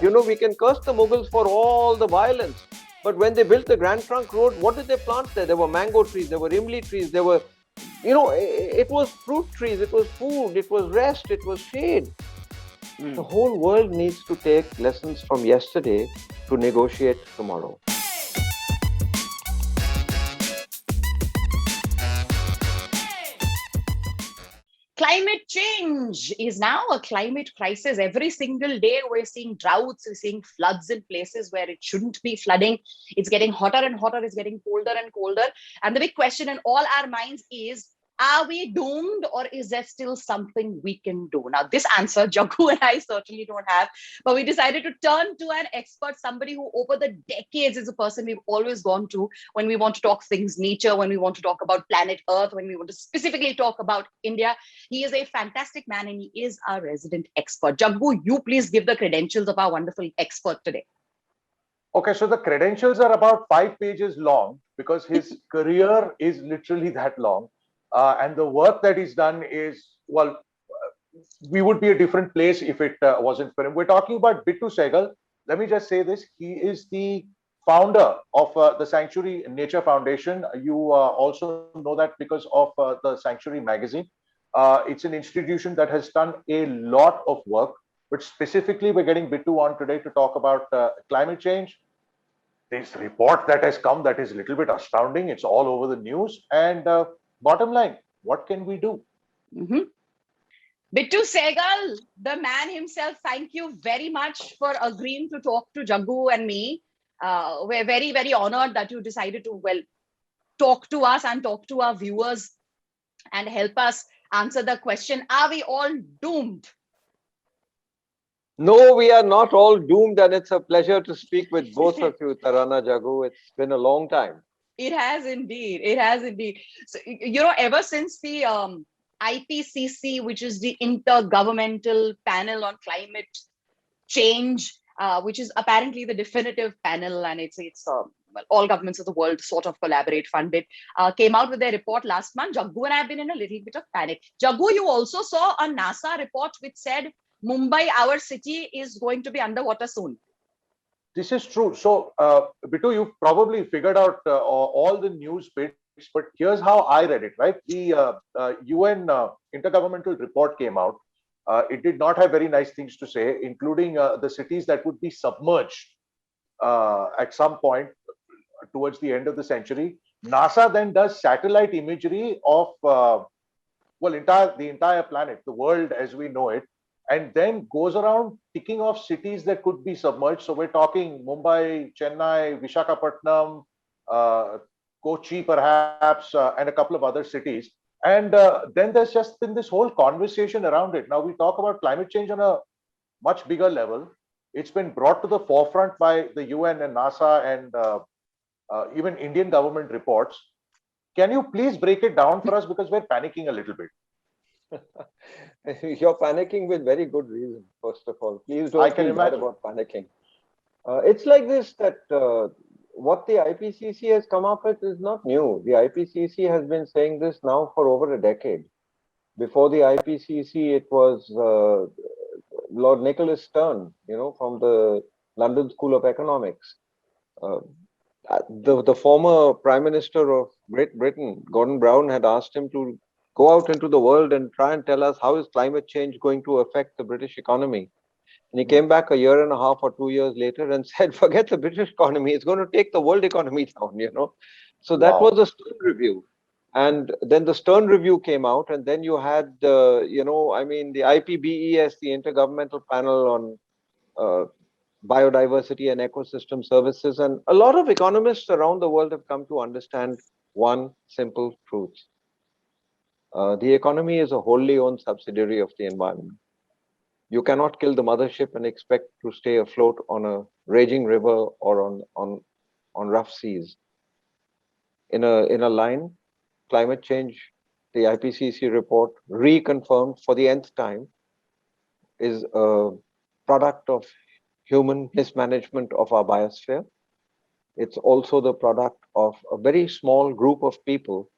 We can curse the Mughals for all the violence, but when they built the Grand Trunk Road, what did they plant there? There were mango trees, there were imli trees, there were, it was fruit trees, it was food, it was rest, it was shade. The Mm. whole world needs to take lessons from yesterday to negotiate tomorrow. Climate change is now a climate crisis. Every single day, we're seeing droughts, we're seeing floods in places where it shouldn't be flooding. It's getting hotter and hotter, it's getting colder and colder. And the big question in all our minds is, are we doomed, or is there still something we can do? Now, this answer, Jaggu and I certainly don't have, but we decided to turn to an expert, somebody who over the decades is a person we've always gone to when we want to talk things nature, when we want to talk about planet Earth, when we want to specifically talk about India. He is a fantastic man and he is our resident expert. Jaggu, you please give the credentials of our wonderful expert today. Okay, so the credentials are about 5 pages long because his career is literally that long. And the work that he's done is, well, we would be a different place if it wasn't for him. We're talking about Bittu Sehgal. Let me just say this. He is the founder of the Sanctuary Nature Foundation. You also know that because of the Sanctuary magazine. It's an institution that has done a lot of work, but specifically we're getting Bittu on today to talk about climate change. This report that has come that is a little bit astounding. It's all over the news. And bottom line, what can we do? Mm-hmm. Bittu Sehgal, the man himself, thank you very much for agreeing to talk to Jaggu and me. We're very, very honored that you decided to, well, talk to us and talk to our viewers and help us answer the question, are we all doomed? No, we are not all doomed, and it's a pleasure to speak with both of you, Tarana, Jaggu. It's been a long time. It has indeed. It has indeed. So, ever since the IPCC, which is the Intergovernmental Panel on Climate Change, which is apparently the definitive panel, and it's well, all governments of the world sort of collaborate, fund it, came out with their report last month. Jaggu and I have been in a little bit of panic. Jaggu, you also saw a NASA report which said Mumbai, our city, is going to be underwater soon. This is true. So, Bittu, you've probably figured out all the news bits, but here's how I read it, right? The UN Intergovernmental report came out. It did not have very nice things to say, including the cities that would be submerged at some point towards the end of the century. NASA then does satellite imagery of the entire planet, the world as we know it, and then goes around ticking off cities that could be submerged. So we're talking Mumbai, Chennai, Visakhapatnam, uh, Kochi, perhaps, and a couple of other cities. And then there's just been this whole conversation around it. Now we talk about climate change on a much bigger level. It's been brought to the forefront by the UN and NASA and even Indian government reports. Can you please break it down for us because we're panicking a little bit? You're panicking with very good reason, first of all. Please I don't can feel bad imagine. about panicking. It's like this that what the IPCC has come up with is not new. The IPCC has been saying this now for over a decade. Before the IPCC, it was Lord Nicholas Stern, from the London School of Economics. Uh, the former Prime Minister of Great Britain, Gordon Brown, had asked him to go out into the world and try and tell us how is climate change going to affect the British economy. And he came back a year and a half or 2 years later and said, forget the British economy, it's going to take the world economy down. So that was Wow. a Stern review. And then the Stern review came out, and then you had, the IPBES, the Intergovernmental Panel on biodiversity and ecosystem services. And a lot of economists around the world have come to understand one simple truth. The economy is a wholly owned subsidiary of the environment. You cannot kill the mothership and expect to stay afloat on a raging river or on rough seas. In a line, climate change, the IPCC report reconfirmed for the nth time, is a product of human mismanagement of our biosphere. It's also the product of a very small group of people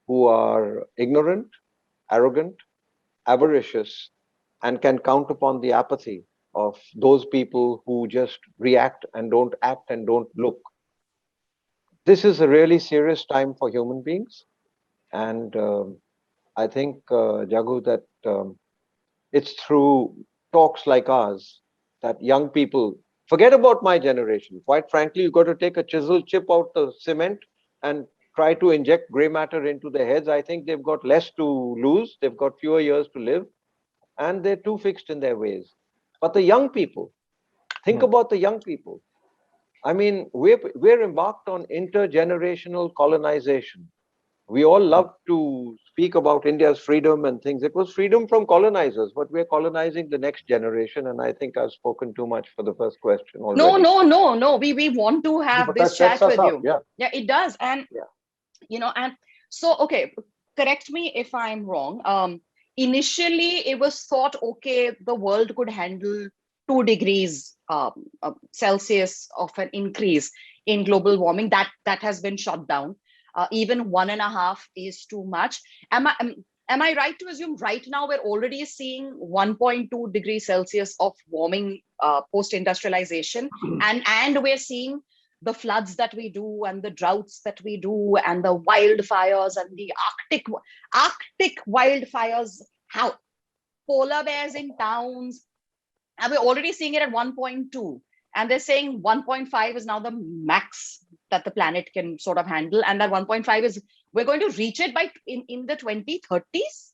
who are ignorant, arrogant, avaricious, and can count upon the apathy of those people who just react and don't act and don't look. This is a really serious time for human beings. And I think, Jaggu, that it's through talks like ours that young people forget about my generation. Quite frankly, you've got to take a chisel, chip out the cement, and try to inject gray matter into their heads. I think they've got less to lose, they've got fewer years to live, and they're too fixed in their ways. But the young people, think about the young people. I mean, we're embarked on intergenerational colonization. We all love to speak about India's freedom and things. It was freedom from colonizers, but we're colonizing the next generation. And I think I've spoken too much for the first question No, already. no, no, no. We want to No, have but this that sets chat us with up. you. Yeah. Yeah, it does. And Yeah. and so okay, correct me if I'm wrong. Initially it was thought, okay, the world could handle 2 degrees Celsius of an increase in global warming. That has been shut down. Even 1.5 is too much. Am I right to assume right now we're already seeing 1.2 degrees Celsius of warming post industrialization, and we're seeing the floods that we do and the droughts that we do and the wildfires and the Arctic wildfires, how polar bears in towns, and we're already seeing it at 1.2, and they're saying 1.5 is now the max that the planet can sort of handle, and that 1.5 is we're going to reach it by in the 2030s.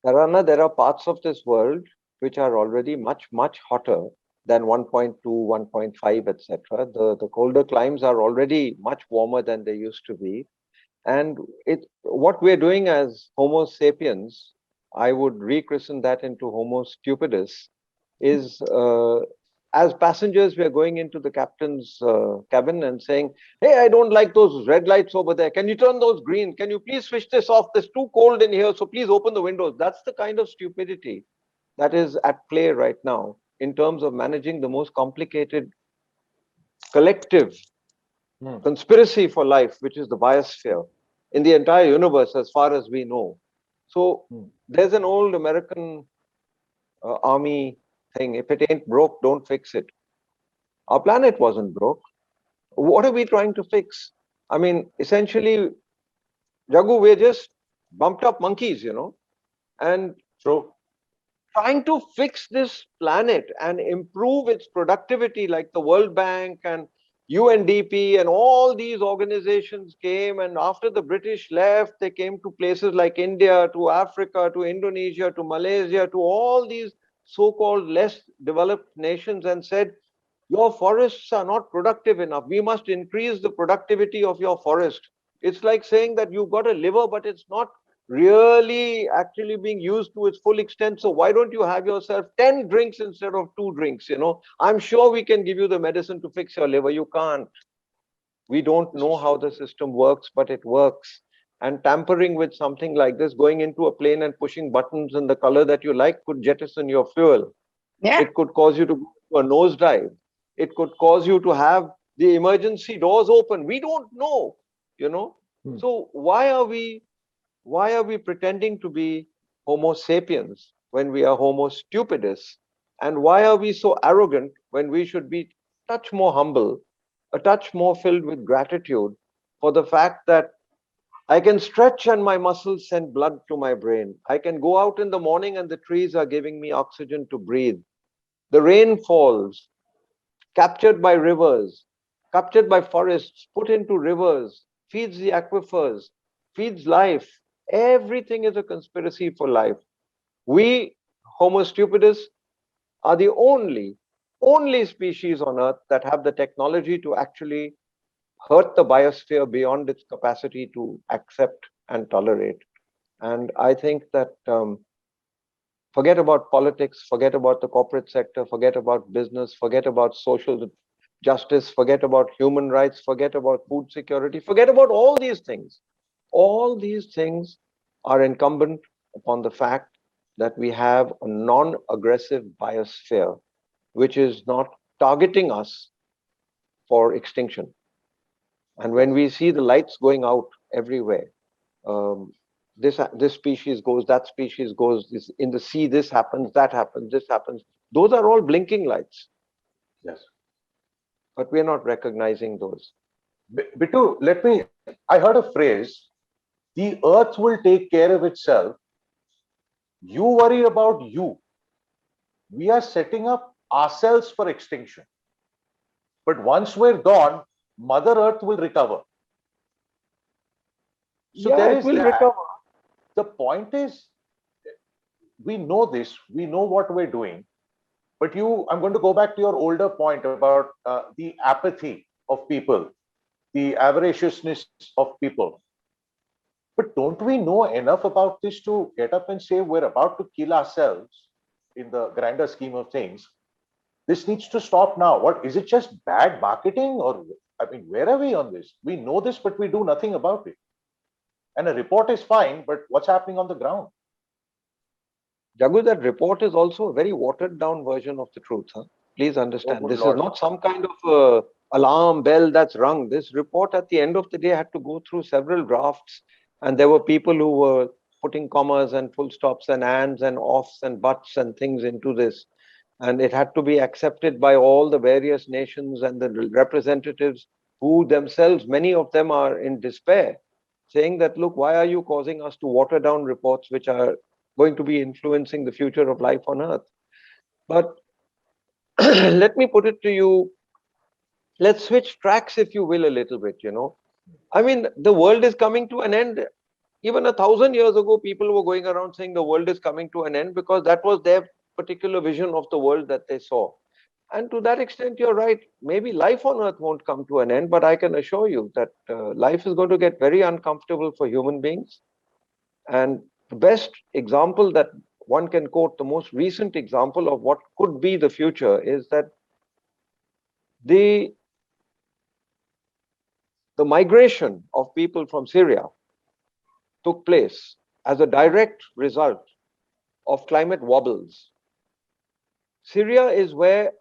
Tarana, there are parts of this world which are already much, much hotter than 1.2, 1.5, etc. The colder climes are already much warmer than they used to be. And what we're doing as Homo sapiens, I would rechristen that into Homo stupidus, is as passengers, we are going into the captain's cabin and saying, "Hey, I don't like those red lights over there. Can you turn those green? Can you please switch this off? It's too cold in here, so please open the windows." That's the kind of stupidity that is at play right now in terms of managing the most complicated collective conspiracy for life, which is the biosphere in the entire universe, as far as we know. So there's an old American army thing: if it ain't broke, don't fix it. Our planet wasn't broke. What are we trying to fix? I mean, essentially, Jaggu, we're just bumped up monkeys, and So, trying to fix this planet and improve its productivity, like the World Bank and UNDP and all these organizations came. And after the British left, they came to places like India, to Africa, to Indonesia, to Malaysia, to all these so called less developed nations and said, "Your forests are not productive enough. We must increase the productivity of your forest." It's like saying that you've got a liver, but it's not really actually being used to its full extent. So why don't you have yourself 10 drinks instead of 2 drinks? I'm sure we can give you the medicine to fix your liver. You can't. We don't know how the system works, but it works. And tampering with something like this, going into a plane and pushing buttons in the color that you like, could jettison your fuel. Yeah. It could cause you to go to a nosedive. It could cause you to have the emergency doors open. We don't know, you know. So why are we pretending to be Homo sapiens when we are Homo stupidus? And why are we so arrogant when we should be a touch more humble, a touch more filled with gratitude for the fact that I can stretch and my muscles send blood to my brain. I can go out in the morning and the trees are giving me oxygen to breathe. The rain falls, captured by rivers, captured by forests, put into rivers, feeds the aquifers, feeds life. Everything is a conspiracy for life. We, Homo stupidus, are the only species on Earth that have the technology to actually hurt the biosphere beyond its capacity to accept and tolerate. And I think that forget about politics, forget about the corporate sector, forget about business, forget about social justice, forget about human rights, forget about food security, forget about all these things. All these things are incumbent upon the fact that we have a non-aggressive biosphere, which is not targeting us for extinction. And when we see the lights going out everywhere, um, this species goes, that species goes, this, in the sea this happens, that happens, this happens. Those are all blinking lights. Yes. But we're not recognizing those. Bittu, I heard a phrase, the earth will take care of itself. You worry about you. We are setting up ourselves for extinction. But once we're gone, Mother Earth will recover. So Yeah, there it is will that. recover. The point is, we know this, we know what we're doing. But I'm going to go back to your older point about the apathy of people, the avariciousness of people. But don't we know enough about this to get up and say we're about to kill ourselves in the grander scheme of things? This needs to stop now. What is it, just bad marketing? Or, I mean, where are we on this? We know this, but we do nothing about it. And a report is fine, but what's happening on the ground? Jaggu, that report is also a very watered down version of the truth. Huh? Please Oh, understand, good this is Lord. not some kind of alarm bell that's rung. This report at the end of the day had to go through several drafts, and there were people who were putting commas and full stops and ands and offs and buts and things into this. And it had to be accepted by all the various nations and the representatives who themselves, many of them are in despair, saying that, look, why are you causing us to water down reports which are going to be influencing the future of life on Earth? But let me put it to you, let's switch tracks, if you will, a little bit. I mean, the world is coming to an end. Even 1,000 years ago, people were going around saying the world is coming to an end because that was their particular vision of the world that they saw. And to that extent, you're right. Maybe life on Earth won't come to an end, but I can assure you that life is going to get very uncomfortable for human beings. And the best example that one can quote, the most recent example of what could be the future, is that the, the migration of people from Syria took place as a direct result of climate wobbles. Syria is where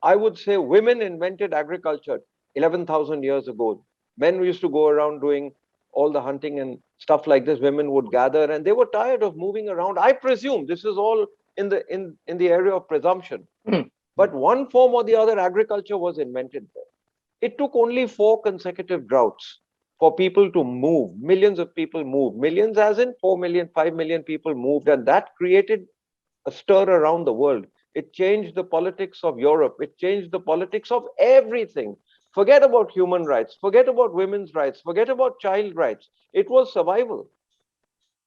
I would say women invented agriculture 11,000 years ago. Men used to go around doing all the hunting and stuff like this. Women would gather, and they were tired of moving around. I presume this is all in the area of presumption. But one form or the other, agriculture was invented there. It took only 4 consecutive droughts for people to move. Millions of people moved. Millions, as in 4 million, 5 million people moved, and that created a stir around the world. It changed the politics of Europe. It changed the politics of everything. Forget about human rights. Forget about women's rights. Forget about child rights. It was survival.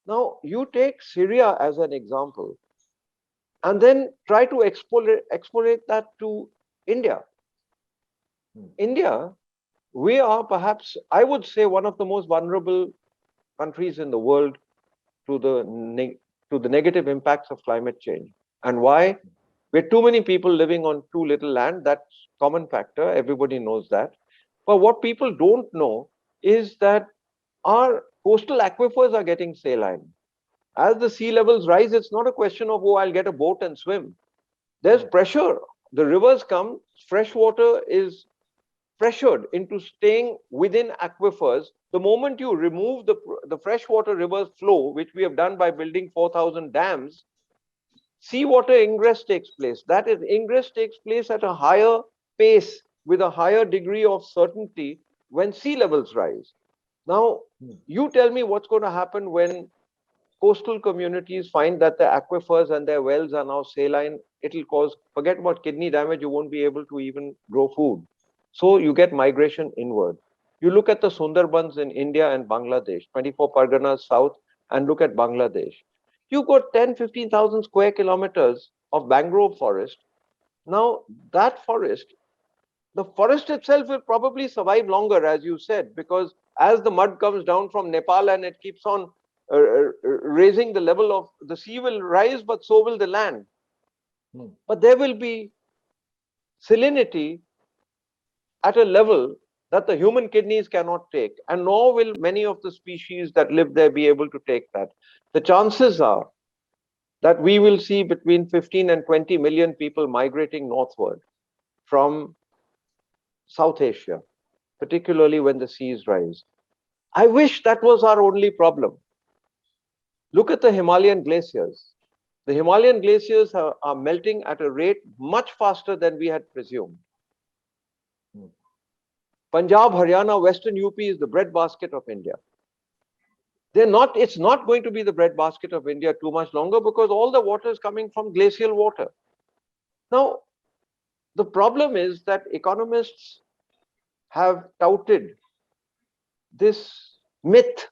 Now, you take Syria as an example and then try to extrapolate that to India. India, we are perhaps, I would say, one of the most vulnerable countries in the world to the negative impacts of climate change. And why? We're too many people living on too little land. That's a common factor. Everybody knows that. But what people don't know is that our coastal aquifers are getting saline. As the sea levels rise, it's not a question of, oh, I'll get a boat and swim. There's pressure. The rivers come, fresh water is pressured into staying within aquifers. The moment you remove the freshwater rivers flow, which we have done by building 4,000 dams, seawater ingress takes place. That is, ingress takes place at a higher pace with a higher degree of certainty when sea levels rise. Now, you tell me what's going to happen when coastal communities find that the aquifers and their wells are now saline. It'll cause, forget about kidney damage, you won't be able to even grow food. So you get migration inward. You look at the Sundarbans in India and Bangladesh, 24 Parganas south, and look at Bangladesh. You've got 10, 15,000 square kilometers of mangrove forest. Now, that forest, the forest itself will probably survive longer, as you said, because as the mud comes down from Nepal and it keeps on raising the level of the sea will rise, but so will the land. But there will be salinity at a level that the human kidneys cannot take, and nor will many of the species that live there be able to take that. The chances are that we will see between 15 and 20 million people migrating northward from South Asia, particularly when the seas rise. I wish that was our only problem. Look at the Himalayan glaciers. The Himalayan glaciers are melting at a rate much faster than we had presumed. Punjab, Haryana, Western UP is the breadbasket of India. It's not going to be the breadbasket of India too much longer because all the water is coming from glacial water. Now, the problem is that economists have touted this myth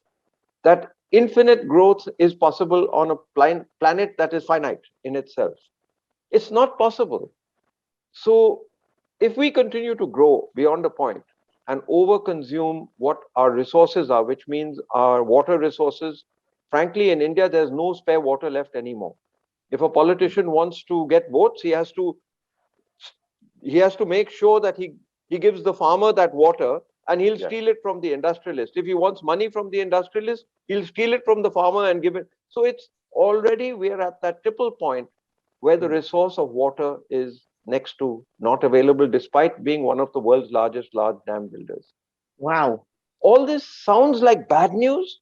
that infinite growth is possible on a planet that is finite in itself. It's not possible. So if we continue to grow beyond a point and overconsume what our resources are, which means our water resources, frankly, in India, there's no spare water left anymore. If a politician wants to get votes, he has to make sure that he gives the farmer that water, and he'll steal it from the industrialist. If he wants money from the industrialist, he'll steal it from the farmer and give it. So it's already, we're at that triple point where the resource of water is next to not available, despite being one of the world's largest large dam builders. Wow. All this sounds like bad news.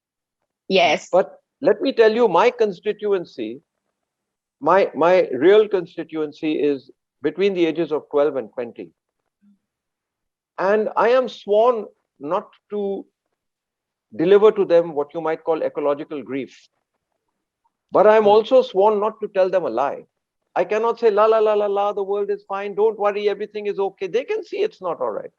Yes. But let me tell you, my constituency, my real constituency is between the ages of 12 and 20. And I am sworn not to deliver to them what you might call ecological grief. But I'm also sworn not to tell them a lie. I cannot say, la, la, la, la, la, the world is fine, don't worry, everything is okay. They can see it's not all right.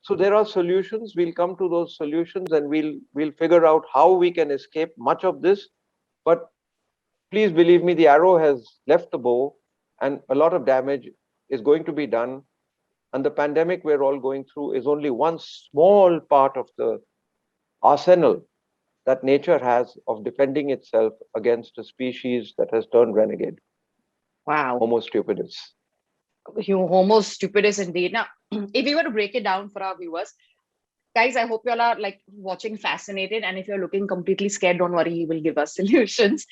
So there are solutions. We'll come to those solutions and we'll figure out how we can escape much of this. But please believe me, the arrow has left the bow and a lot of damage is going to be done. And the pandemic we're all going through is only one small part of the arsenal that nature has of defending itself against a species that has turned renegade. Wow. Homo stupidus. Homo stupidus indeed. Now, if we were to break it down for our viewers, guys, I hope you all are like watching fascinated. And if you're looking completely scared, don't worry, he will give us solutions.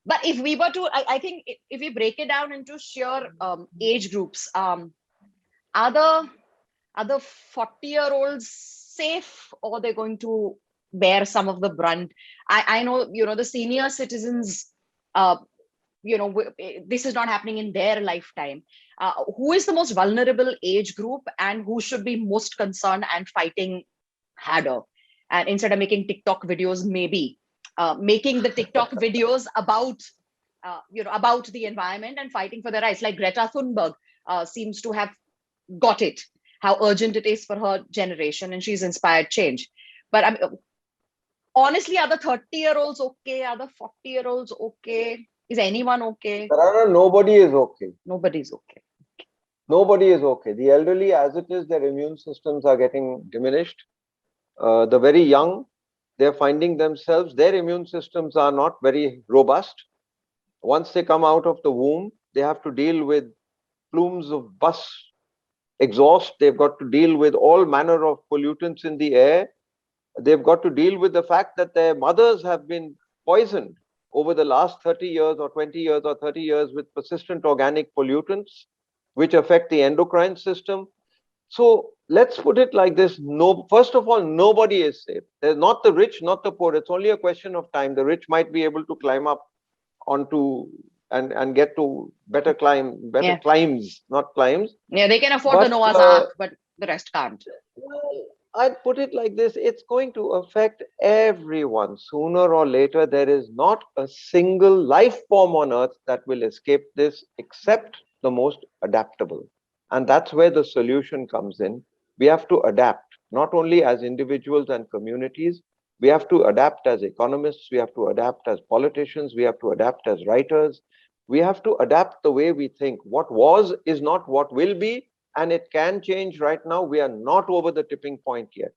But if we were to, I think if we break it down into sheer age groups, are the 40-year-olds safe, or they're going to bear some of the brunt? I know, the senior citizens, this is not happening in their lifetime. Who is the most vulnerable age group, and who should be most concerned and fighting harder? And instead of making TikTok videos, maybe making the TikTok videos about the environment and fighting for their rights, like Greta Thunberg seems to have got it, how urgent it is for her generation, and she's inspired change. But honestly, are the 30-year-olds okay? Are the 40-year-olds okay? Is anyone okay? Tarana, nobody is okay. Nobody's okay. Nobody is okay. The elderly, as it is, their immune systems are getting diminished. The very young, they're finding themselves, their immune systems are not very robust. Once they come out of the womb, they have to deal with plumes of bus exhaust. They've got to deal with all manner of pollutants in the air. They've got to deal with the fact that their mothers have been poisoned over the last 30 years or 20 years or 30 years with persistent organic pollutants, which affect the endocrine system. So let's put it like this. No, first of all, nobody is safe. There's not the rich, not the poor. It's only a question of time. The rich might be able to climb up onto and get to better climbs, not climbs. Yeah, they can afford the Noah's Ark, but the rest can't. Well, I'd put it like this. It's going to affect everyone. Sooner or later, there is not a single life form on earth that will escape this except the most adaptable. And that's where the solution comes in. We have to adapt, not only as individuals and communities, we have to adapt as economists, we have to adapt as politicians, we have to adapt as writers, we have to adapt the way we think. What was is not what will be, and it can change right now. We are not over the tipping point yet.